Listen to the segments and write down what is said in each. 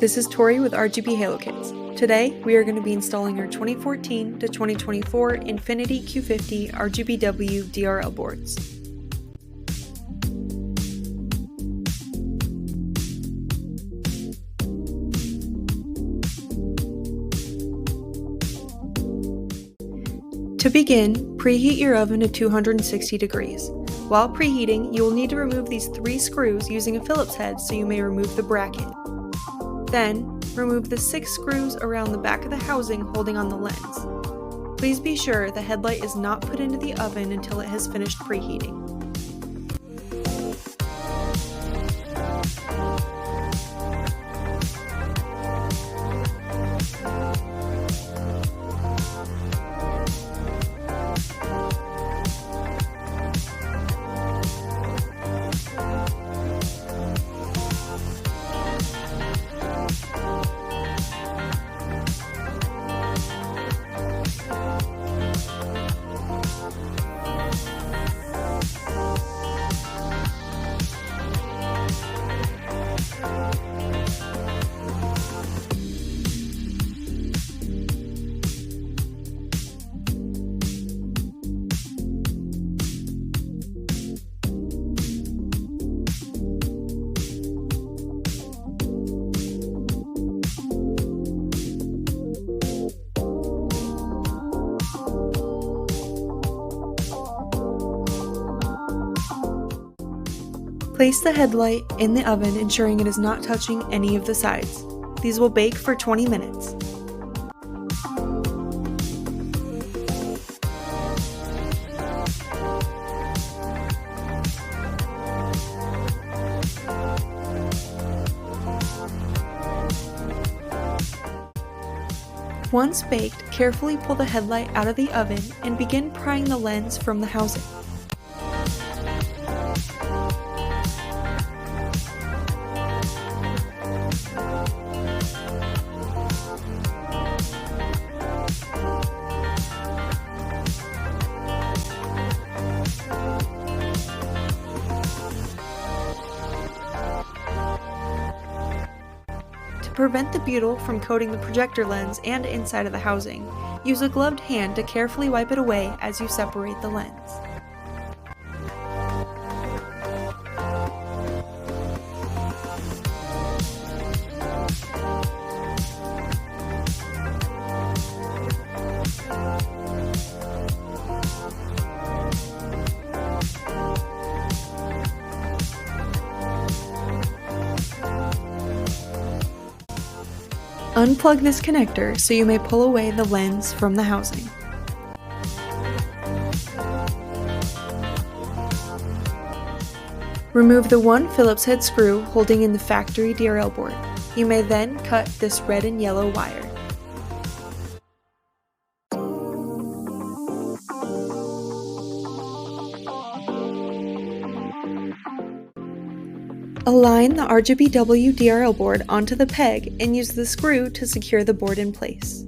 this is Tori with RGB Halo Kits. Today, we are going to be installing our 2014 to 2024 Infiniti Q50 RGBW DRL boards. To begin, preheat your oven to 260 degrees. While preheating, you will need to remove these 3 screws using a Phillips head so you may remove the bracket. Then, remove the 6 screws around the back of the housing holding on the lens. Please be sure the headlight is not put into the oven until it has finished preheating. Place the headlight in the oven, ensuring it is not touching any of the sides. These will bake for 20 minutes. Once baked, carefully pull the headlight out of the oven and begin prying the lens from the housing. To prevent the butyl from coating the projector lens and inside of the housing, use a gloved hand to carefully wipe it away as you separate the lens. Unplug this connector so you may pull away the lens from the housing. Remove the 1 Phillips head screw holding in the factory DRL board. You may then cut this red and yellow wire. Align the RGBW DRL board onto the peg and use the screw to secure the board in place.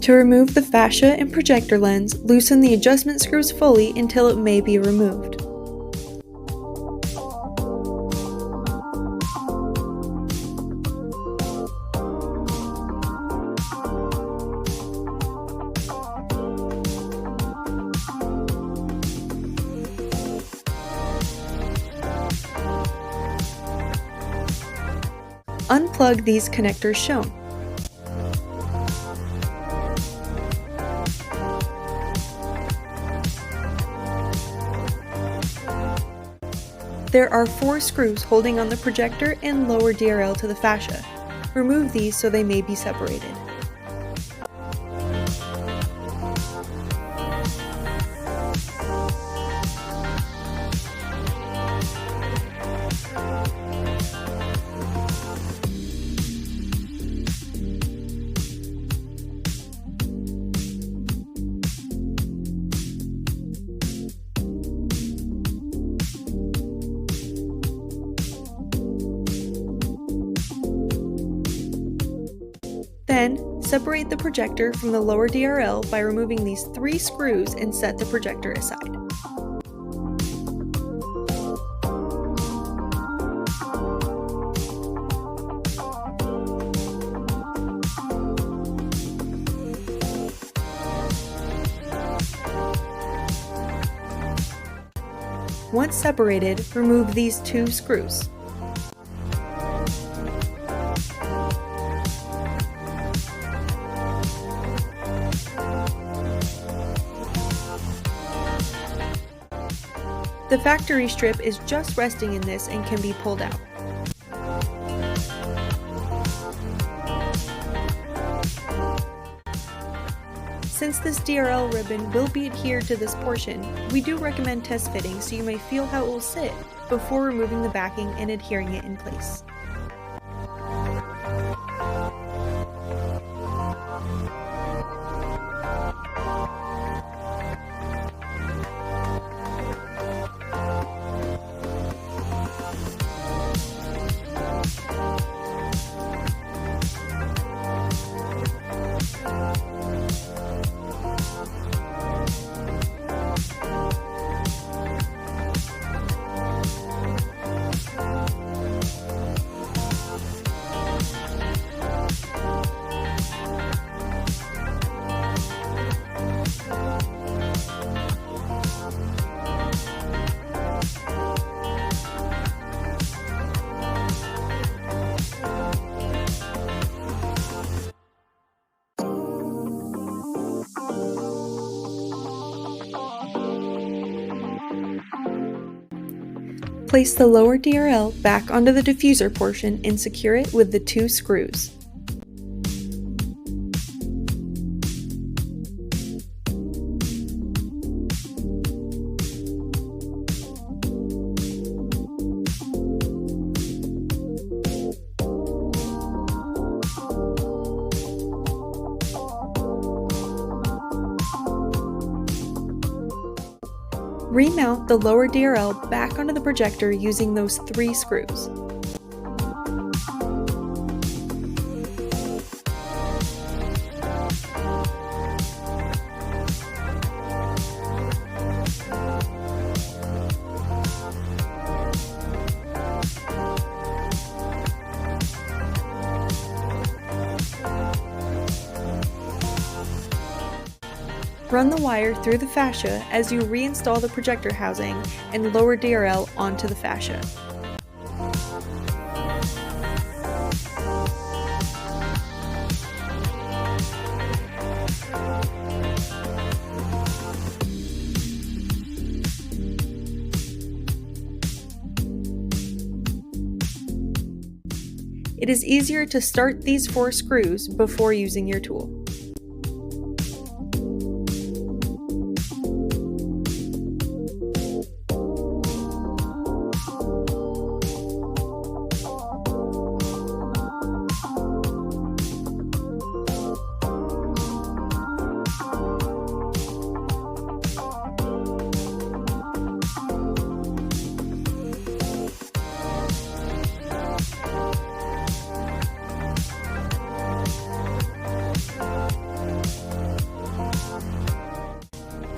To remove the fascia and projector lens, loosen the adjustment screws fully until it may be removed. Unplug these connectors shown. There are 4 screws holding on the projector and lower DRL to the fascia. Remove these so they may be separated. Then, Separate the projector from the lower DRL by removing these 3 screws and set the projector aside. Once separated, remove these 2 screws. The factory strip is just resting in this and can be pulled out. Since this DRL ribbon will be adhered to this portion, we do recommend test fitting so you may feel how it will sit before removing the backing and adhering it in place. Place the lower DRL back onto the diffuser portion and secure it with the 2 screws. Remount the lower DRL back onto the projector using those 3 screws. Run the wire through the fascia as you reinstall the projector housing and lower DRL onto the fascia. It is easier to start these 4 screws before using your tool.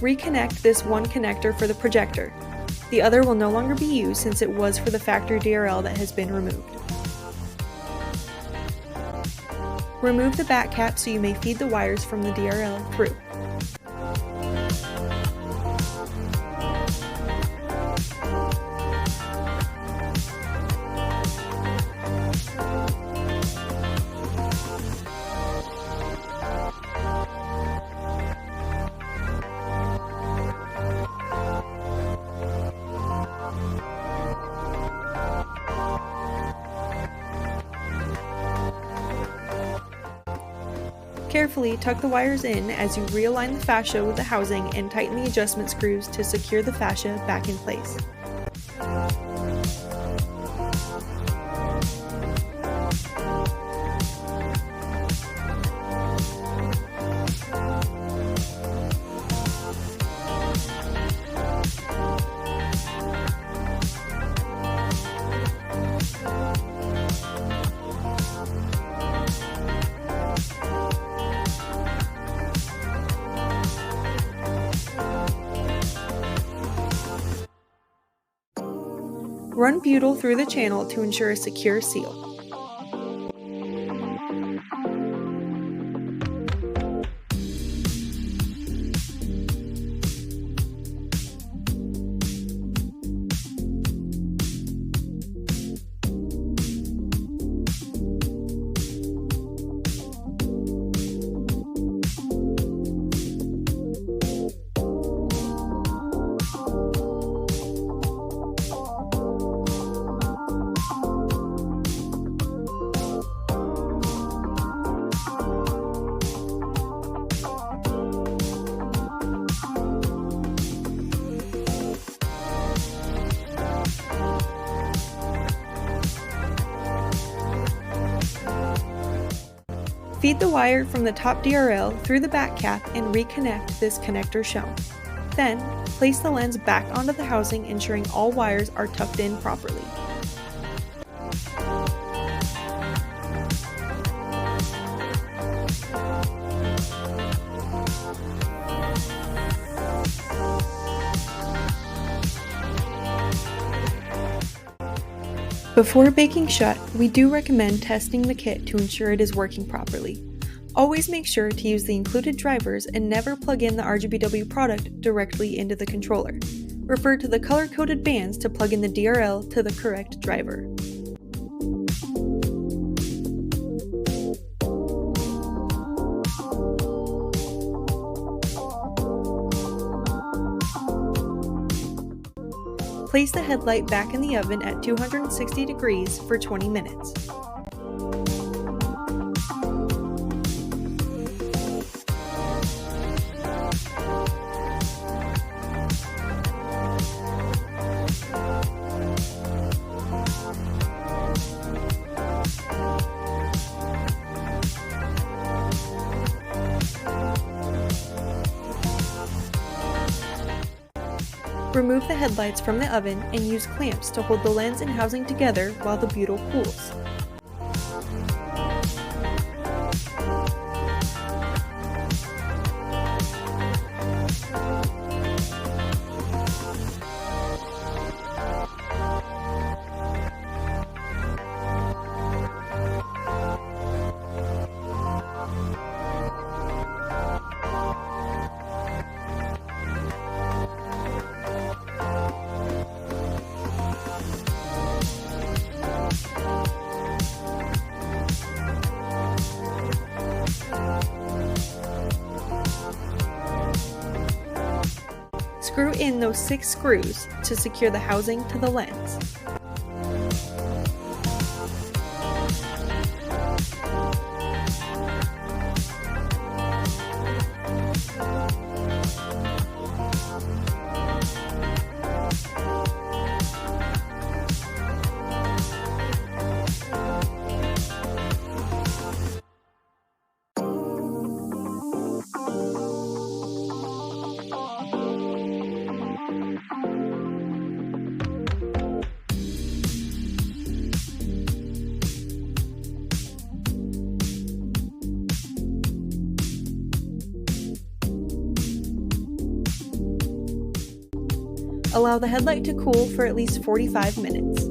Reconnect this one connector for the projector. The other will no longer be used since it was for the factory DRL that has been removed. Remove the back cap so you may feed the wires from the DRL through. Carefully tuck the wires in as you realign the fascia with the housing and tighten the adjustment screws to secure the fascia back in place. Run butyl through the channel to ensure a secure seal. Feed the wire from the top DRL through the back cap and reconnect this connector shown. Then, place the lens back onto the housing, ensuring all wires are tucked in properly. Before baking shut, we do recommend testing the kit to ensure it is working properly. Always make sure to use the included drivers and never plug in the RGBW product directly into the controller. Refer to the color-coded bands to plug in the DRL to the correct driver. Place the headlight back in the oven at 260 degrees for 20 minutes. Remove the headlights from the oven and use clamps to hold the lens and housing together while the butyl cools. Screw in those 6 screws to secure the housing to the lens. Allow the headlight to cool for at least 45 minutes.